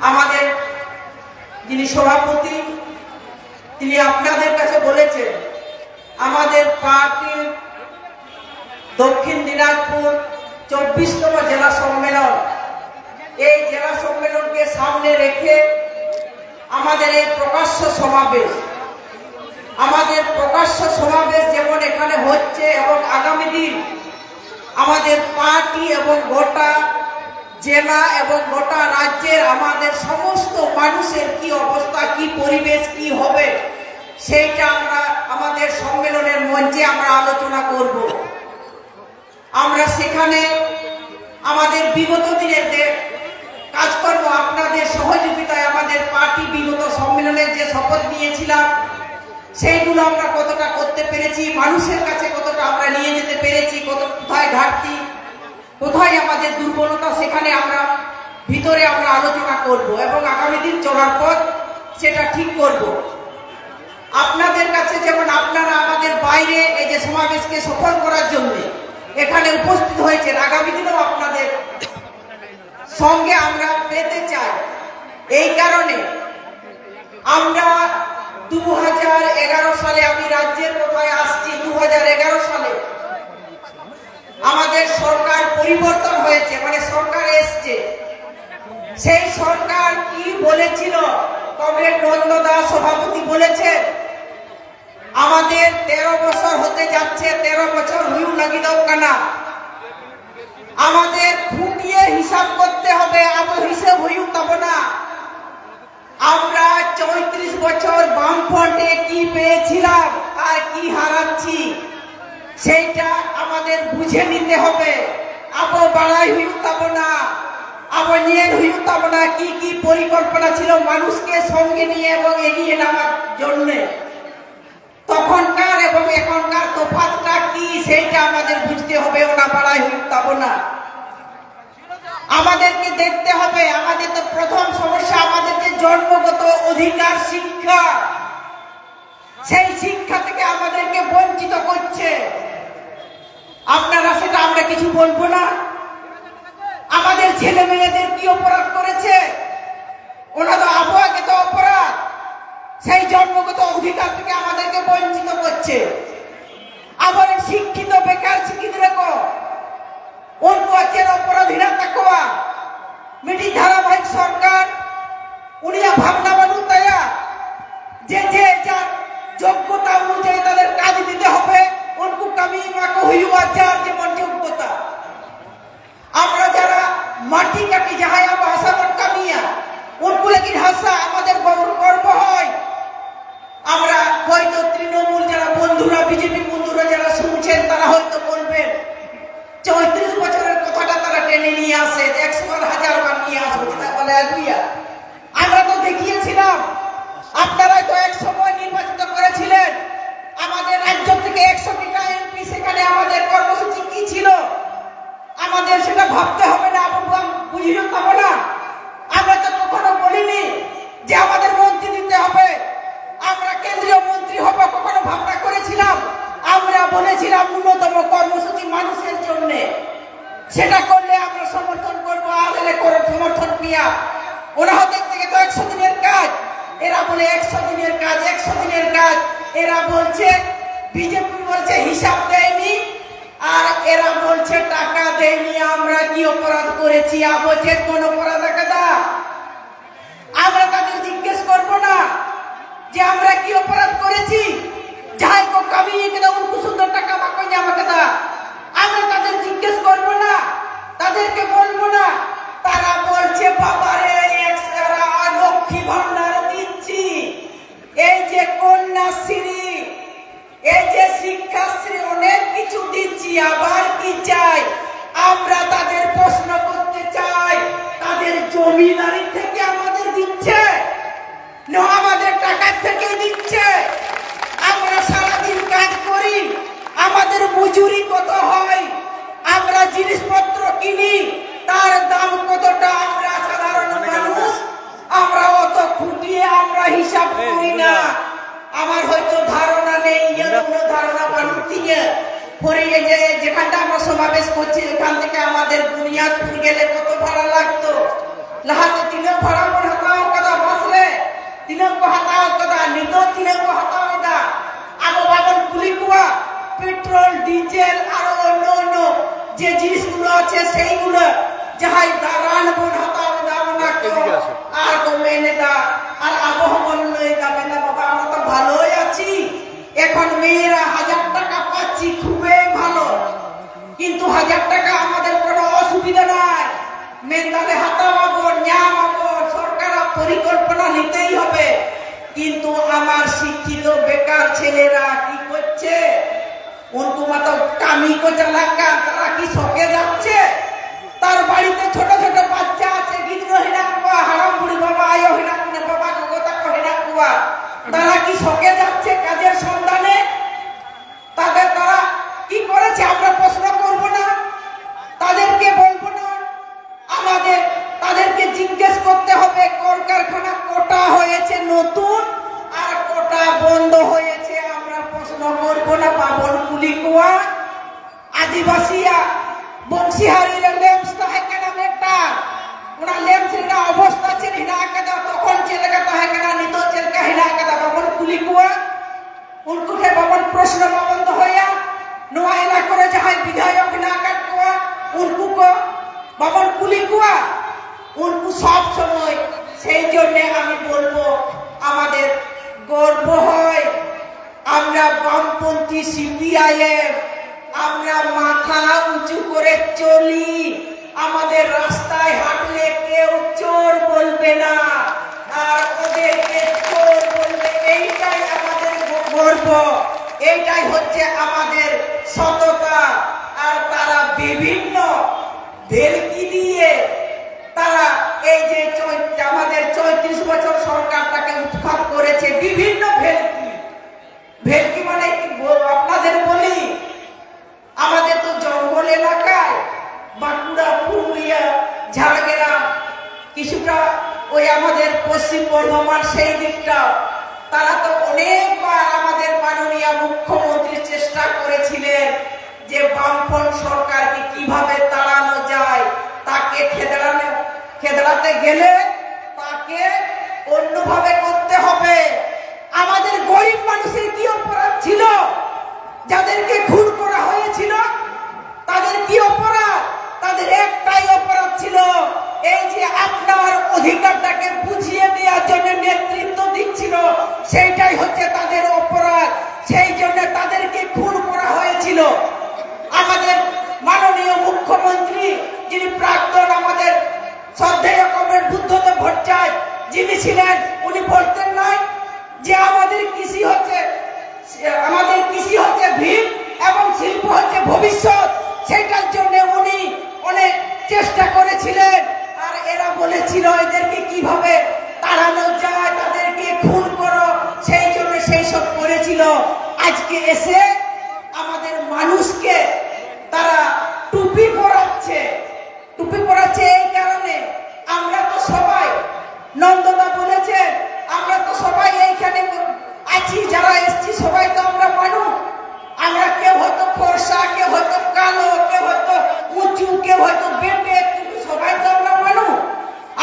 আমাদের যিনি সভাপতি তিনি আপনাদের কাছে বলেছেন আমাদের পার্টির দক্ষিণ দিনাজপুর 24তম জেলা সম্মেলন, এই জেলা সম্মেলনকে সামনে রেখে আমাদের এই প্রকাশ্য সমাবেশ যেমন এখানে হচ্ছে এবং আগামী দিন আমাদের পার্টি এবং গোটা জেলা এবং গোটা রাজ্যের আমাদের সমস্ত মানুষের কি অবস্থা, কি পরিবেশ, কি হবে সেইটা আমরা আমাদের সম্মেলনের মঞ্চে আমরা আলোচনা করব। আমরা সেখানে আমাদের বিগত দিনের যে কাজকর্ম আপনাদের সহযোগিতায় আমাদের পার্টি বিগত সম্মেলনে যে শপথ নিয়েছিলাম সেইগুলো আমরা কতটা করতে পেরেছি, মানুষের কাছে কতটা আমরা নিয়ে যেতে পেরেছি, কোথায় ঘাটতি, কোথায় আমাদের দুর্বলতা, সেখানে আমরা ভিতরে আমরা আলোচনা করব এবং আগামী দিন চলার পথ সেটা ঠিক করব। আপনাদের কাছে যেমন আপনারা আমাদের বাইরে এই যে সমাবেশকে সফল করার জন্য এখানে উপস্থিত হয়েছেন, আগামী দিনেও আপনাদের সঙ্গে আমরা পেতে চাই। এই কারণে আমরা 2011 সালে, আমি রাজ্যের কথায় আসছি, 2011 সালে আমাদের সরকার পরিবর্তন হয়েছে, মানে সরকার এসছে। সেই সরকার কি বলেছিল, কমরেড নন্দ দাস সভাপতি বলেছে আমাদের 13 বছর হতে যাচ্ছে, 13 বছর হুইউ লাগি দাও কানা, আমাদের ফুটিয়ে হিসাব করতে হবে, আবো হিসেব হুইউ পাবো না। আমরা 34 বছর বামফ্রন্টে কি পেয়েছিলাম আর কি হারাচ্ছি সেইটা আমাদের বুঝে নিতে হবে। আবো বাড়াই হুইউ পাবো না, আবো নিয়ে হুইউ পাবো না, কি কি পরিকল্পনা ছিল মানুষকে সঙ্গে নিয়ে এবং এগিয়ে নেওয়ার জন্য, তখনকার এবং এখনকার তফাৎটা কি সেইটা আমাদের বুঝতে হবে। ওনা বাড়াই হুইউ পাবো না, আমাদেরকে দেখতে হবে। আমাদের তো প্রথম সমস্যা আমাদের যে জন্মগত অধিকার শিক্ষা, সেই শিক্ষা থেকে আমাদেরকে বঞ্চিত করছে। আপনারা সেটা আমরা কিছু বলবো না। আমাদের ছেলে মেয়েদের কি অপরাধ করেছে, ওরা তো আবহাওয়াকে তো অপরাধ, সেই জন্মগত অধিকার থেকে আমাদেরকে বঞ্চিত করছে। আবার শিক্ষিত বেকার শিক্ষিত রেখো उनको अच्छे अपराधीना तकवा मिट्टी धारावाहिक सरकार उनिया भावना बनू तया जे जे जा যোগ্যতা অনুযায়ী তাদের কাজ দিতে হবে, উनको कमी माको हुआ चार যে মন যোগ্যতা। আমরা যারা মাটি কাটি যাহায়া ভাষা মত কামিয়া উनको लेकिन হাসা আমাদের গর্ব হয়। আমরা হয়তো তৃণমূল যারা বন্ধুরা, বিজেপি বন্ধুরা যারা শুনছেন তারা হয়তো বলবেন 34 বছরের কথাটা তারা টেনে নিয়ে আসে, 100 বার 1000 বার নিয়ে আসবে, বলে আগুইয়া। আমরা তো দেখিয়েছিলাম, আপনারা তো এক সময় নির্বাচিত করেছিলেন, আমাদের রাজ্য থেকে 100টা এমপি, সেখানে আমাদের কর্মসূচি কি ছিল আমাদের সেটা ভাবতে হবে না, বুঝিয়ে পাবো না। আমরা তো কখনো বলিনি যে আমাদের মন্ত্রী দিতে হবে, আমরা কেন্দ্রীয় মন্ত্রী হব, কখনো ভাবনা করেছিলাম? আমরা বলেছিলাম ন্যূনতম কর্মসূচি মানুষের জন্য, সেটা করলে আমরা সমর্থন করবো। আলে করে সমর্থন পিয়া ওরা হতে থেকে তো 100 দিনের কাজ, এরা বলে 100 দিনের কাজ, 100 দিনের কাজ। এরা বলছে, বিজেপি বলছে হিসাব দেয়নি, আর এরা বলছে টাকা দেয়নি। আমরা কি অপরাধ করেছি? আবছে কোন অপরাধ কাদা আমরা তাদের জিজ্ঞেস করবো না যে আমরা কি অপরাধ করেছি? যাই কো কামিয়ে কেদা উनको সুন্দর টাকা বাকো জামা কেদা আমরা তাদের জিজ্ঞেস করবো না, তাদেরকে বলবো না। তারা বলছে বাবারে এক্সরা লক্ষ্মী ভান্ডার দিচ্ছি, এই যে কন্যাশ্রী, এই যে শিক্ষাশ্রী, অনেক কিছু দিচ্ছি, আবার কি চাই? আমরা তাদের প্রশ্ন করতে চাই, তাদের জমিদারি থেকে আমাদের দিচ্ছে না আমাদের টাকা থেকে দিচ্ছে? আমরা সারাদিন কাজ করি, আমাদের মজুরি কত হয়, আমরা জিনিসপত্র কিনি, তার দাম কতটা, আমরা সাধারণ মানুষ আমরা অত খুঁটিয়ে আমরা হিসাব করি না। আমার হয়তো ধারণা নেই, কোনো ধারণা মানুষ থেকে পরে যে যেখানটা আমরা সমাবেশ করছি এখান থেকে আমাদের বুনিয়াদপুর গেলে কত ভাড়া লাগতো, লাহাতে দিলেও ভাড়া মনে ডিজেল আর অন্য অন্য যে জিনিসগুলো আছে সেইগুলো যাহাই দাঁড়ান বোন হাতাও দাও না আর কমেনে দা আর আবহাওয়া লই যাবে না বাবা, আমরা তো ভালোই আছি। এখন মেয়েরা 1000 টাকা পাচ্ছি, খুবই ভালো, কিন্তু 1000 টাকা আমাদের কোনো অসুবিধা নাই। মেন্দালে হাতাবো ন্যামাবো, সরকার পরিকল্পনা নিতেই হবে। কিন্তু আমার শিক্ষিত বেকার ছেলেরা কি করছে? উনকু মাতো কামি কো চালাকা, তারা কি শখে যাচ্ছে? তার বাড়িতে ছোট ছোট বাচ্চা আছে, গিদ্র হিনাকুয়া হারাম বুড়ি বাবা আয়ো হিনাকুনে বাবা গোতা কো হিনাকুয়া, তারা কি শখে যাচ্ছে কাজের সন্ধানে? তারা কি করেছে আমরা প্রশ্ন করব না? তাদেরকে বলবো না? আমাদের তাদেরকে জিজ্ঞেস করতে হবে কলকারখানা কোটা হয়েছে নতুন আর কোটা বন্ধ হয়েছে, আমরা প্রশ্ন করব না? বাবন কুলি কুয়া আদিবাসীরা বংশীহারিরা লেমস তাহে কেন বেটা, ওরা লেমস রা অবস্থা ছিল হিনা কাদা, তখন চেলকা তাহে কেন নিত চেলকা হিনা কাদা বাবন কুলি কুয়া উনকু কে বাবন প্রশ্ন বন্ধ হইয়া নোয়া এলাকার যাহাই বিধায়ক হিনা কাট কুয়া উনকু কো বাবন কুলি কুয়া উনকু সব সময়। সেই জন্য আমি বলবো আমাদের গর্ব হয়, আমরা বামপন্থী সিপিআইএম, আমরা মাথা উঁচু করে চলি, আমাদের রাস্তায় হাঁটলে কেউ চোর বলবে না আর ওদেরকে চোর বলবে, এইটাই আমাদের গর্ব, এইটাই হচ্ছে আমাদের সততা। আর তারা বিভিন্ন ভেলকি দিয়ে তারা এই যে আমাদের 34 বছর সরকারটাকে উৎখাত করেছে, বিভিন্ন ভেলকি। ভেলকি মানে কি আপনাদের বলি, আমাদের তো জঙ্গল এলাকায় বাঁকুড়া পুরুলিয়া ঝাড়গ্রাম কিছুটা ওই আমাদের পশ্চিম বর্ধমান সেই দিকটা, তারা তো অনেকবার আমাদের মাননীয় মুখ্যমন্ত্রী চেষ্টা করেছিলেন যে বামফ্রন্ট সরকারকে কিভাবে তাড়ানো যায়, তাকে খেদড়াতে গেলে তাকে অন্যভাবে করতে হবে। আমাদের গরিব মানুষের কি অপরাধ ছিল? যাদেরকে খুন করা হয়েছিল তাদের কি অপরাধ? তাদের একটাই অপরাধ ছিল, এই যে আপনার অধিকারটাকে বুঝিয়ে দেওয়ার জন্য নেতৃত্ব দিচ্ছিল, সেইটাই হচ্ছে তাদের অপরাধ। সেই জন্য তাদেরকে খুন করা হয়েছিল। আমাদের মাননীয় মুখ্যমন্ত্রী যিনি প্রাক্তন আমাদের শ্রদ্ধেয় কমরেড বুদ্ধদেব ভট্টাচার্য যিনি ছিলেন, উনি বলতেন নাই যে আমাদের কৃষি হচ্ছে ভিত এবং শিল্প হচ্ছে ভবিষ্যৎ। সেটার জন্য উনি অনেক চেষ্টা করেছিলেন, আর এরা বলেছিল এদেরকে কিভাবে তাড়ানো যায়, তাদেরকে খুন করো, সেই জন্য সেই সব করেছিল। আজকে এসে আমাদের মানুষকে তারা টুপি পরাচ্ছে এই কারণে। আমরা তো সবাই, নন্দদা বলেছেন, আমরা তো সবাই এইখানে আছি, যারা এসছি সবাই তো আমরা মানুষ। আমরা কেউ হয়তো ফর্সা, কেউ হয়তো কালো, কেউ হয়তো উঁচু, কেউ হয়তো বেটে, কিন্তু সবাই তো আমরা মানুষ।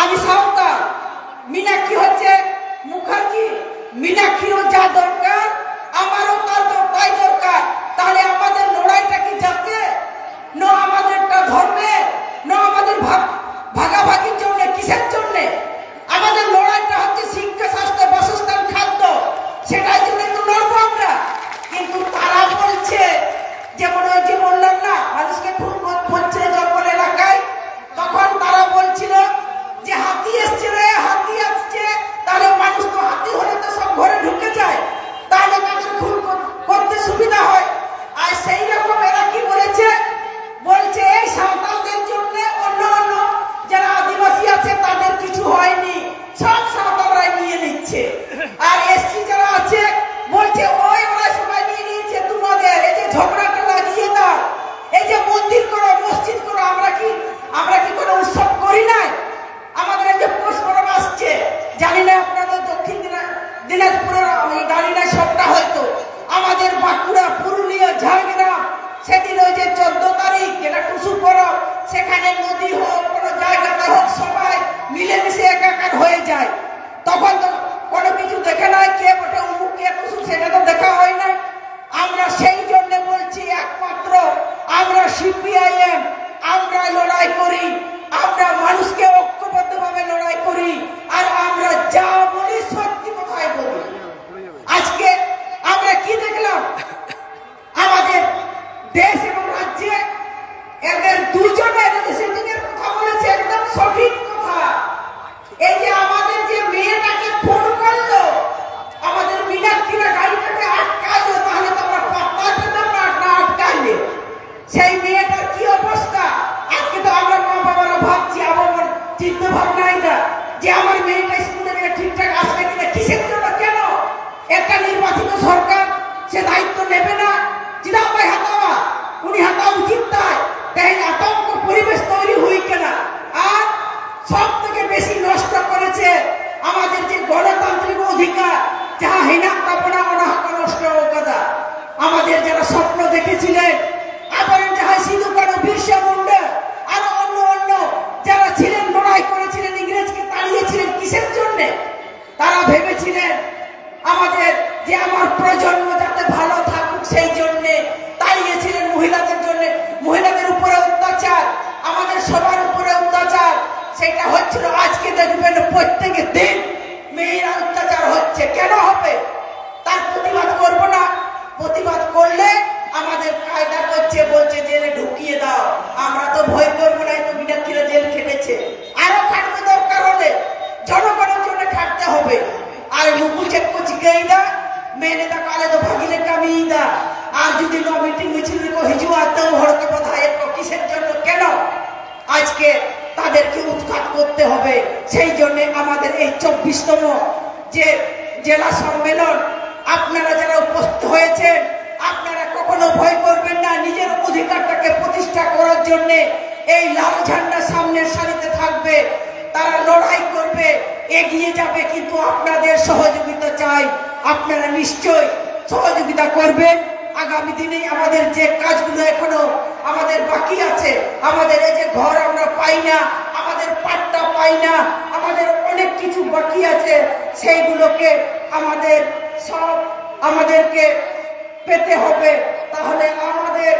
আমি সাঁওতাল, মীনাক্ষী হচ্ছে মুখার্জি, মীনাক্ষীরও যা দরকার আমারও তাই দরকার। এই যে আমাদের যে মেয়েটাকে ফোন করলো, আমাদের মীনাক্ষীরা গাড়িটাকে আটকাইলো, তাহলে তো আমরা পাত্তা পেতাম না, না আটকাইলে সেই মেয়েটার কি অবস্থা। আজকে তো আমরা মা বাবারা ভাবছি, আমার চিন্তা ভাবনাই না যে আমার মেয়েটা স্কুলে গিয়ে ঠিকঠাক আসবে কিনা। কিসের জন্য? কেন? একটা নির্বাচিত সরকার সে দায়িত্ব নেবে না? চিন্তা ভাই হাতাওয়া উনি হাতা উচিত, তাই আতঙ্ক পরিবেশ তৈরি হই কেনা। আর সব থেকে বেশি নষ্ট করেছে আমাদের যে গণতান্ত্রিক অধিকার, যাহা হিনাক্তাপনা অনাহক নষ্ট কথা। আমাদের যারা স্বপ্ন দেখেছিলেন, আবার যাহা সিধু কানু, বিরসা মুন্ডা, আরো অন্য অন্য যারা ছিলেন, লড়াই করেছিলেন, ইংরেজকে তাড়িয়েছিলেন, কিসের জন্য? তারা ভেবেছিলেন আমাদের যে আমার প্রজন্ম যাতে ভালো থাকুক, সেই জন্য তাড়িয়েছিলেন। মহিলাদের জন্য, মহিলাদের উপরে অত্যাচার, আমাদের সবার উপরে অত্যাচার, সেটা হচ্ছিল। আজকে দেখবেন প্রত্যেক দিন মেয়েরা অত্যাচার হচ্ছে। কেন হবে? তার প্রতিবাদ করব না? প্রতিবাদ করলে আমাদের কায়দা করছে, বলছে জেলে ঢুকিয়ে দাও। আমরা তো ভয় করবো না, তো মীনাক্ষীরা জেল খেটেছে, আরো খাটতে দরকার হলে জনগণের জন্য খাটতে হবে। আর মুকুচে কুচকেই দা মেনে দা কালে তো ভাগিলে কামিয়ে দা। আর যদি ন মিটিং মিছিল হিজুয়া তো হড়কে বাধায়, কিসের জন্য? কেন? আজকে তাদেরকে উৎখাত করতে হবে। সেই জন্য আমাদের এই 24তম যে জেলা সম্মেলন, আপনারা যারা উপস্থিত হয়েছেন, আপনারা কখনো ভয় করবেন না। নিজের অধিকারটাকে প্রতিষ্ঠা করার জন্য এই লাল ঝান্ডা সামনের সারিতে থাকবে, তারা লড়াই করবে, এগিয়ে যাবে। কিন্তু আপনাদের সহযোগিতা চাই, আপনারা নিশ্চয় সহযোগিতা করবেন। আগামী দিনে আমাদের যে কাজগুলো এখনো আমাদের বাকি আছে, আমাদের এই যে ঘর আমরা পাই না, আমাদের পাট্টা পাই না, আমাদের অনেক কিছু বাকি আছে, সেইগুলোকে আমাদের সব আমাদেরকে পেতে হবে। তাহলে আমাদের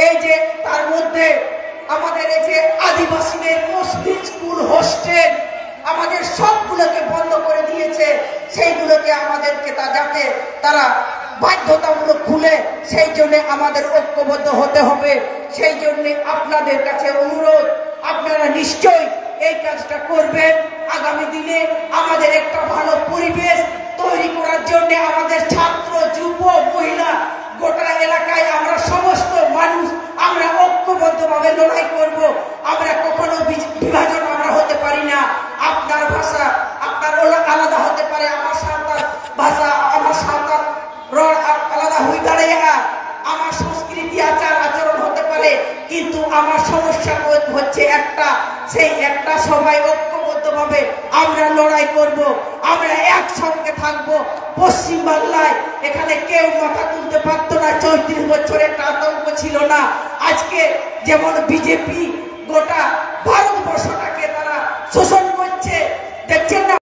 এই যে তার মধ্যে আমাদের এই যে আদিবাসীদের মসজিদ, স্কুল, হোস্টেল, আমাদের সবগুলোকে বন্ধ করে দিয়েছে। সেইগুলোকে আমাদেরকে যাতে তারা বাধ্যতামূলক খুলে, সেই জন্য আমাদের ঐক্যবদ্ধ হতে হবে। সেই জন্য আপনাদের কাছে অনুরোধ, আপনারা নিশ্চয়ই এই কাজটা করবেন। আগামী দিনে আমাদের একটা ভালো পরিবেশ তৈরি করার জন্য আমাদের ছাত্র, যুব, মহিলা, গোটা এলাকায় আমরা সমস্ত মানুষ আমরা ঐক্যবদ্ধভাবে লড়াই করব। আমরা কখনো বিভাজন আমরা হতে পারি না। আপনার ভাষা আপনার আলাদা হতে পারে, আমার সাঁওতাল ভাষা, আমার সাঁওতাল আলাদা হয়ে দাঁড়িয়ে, আমার সংস্কৃতি, আচার আচরণ হতে পারে, কিন্তু আমার সমস্যা হচ্ছে একটা। সেই একটা সবাই ঐক্যবদ্ধভাবে আমরা লড়াই করব, আমরা একসঙ্গে থাকবো। পশ্চিম বাংলায় এখানে কেউ মাথা তুলতে পারতো না, 34 বছরের একটা আতঙ্ক ছিল না। আজকে যেমন বিজেপি গোটা ভারতবর্ষটাকে তারা শোষণ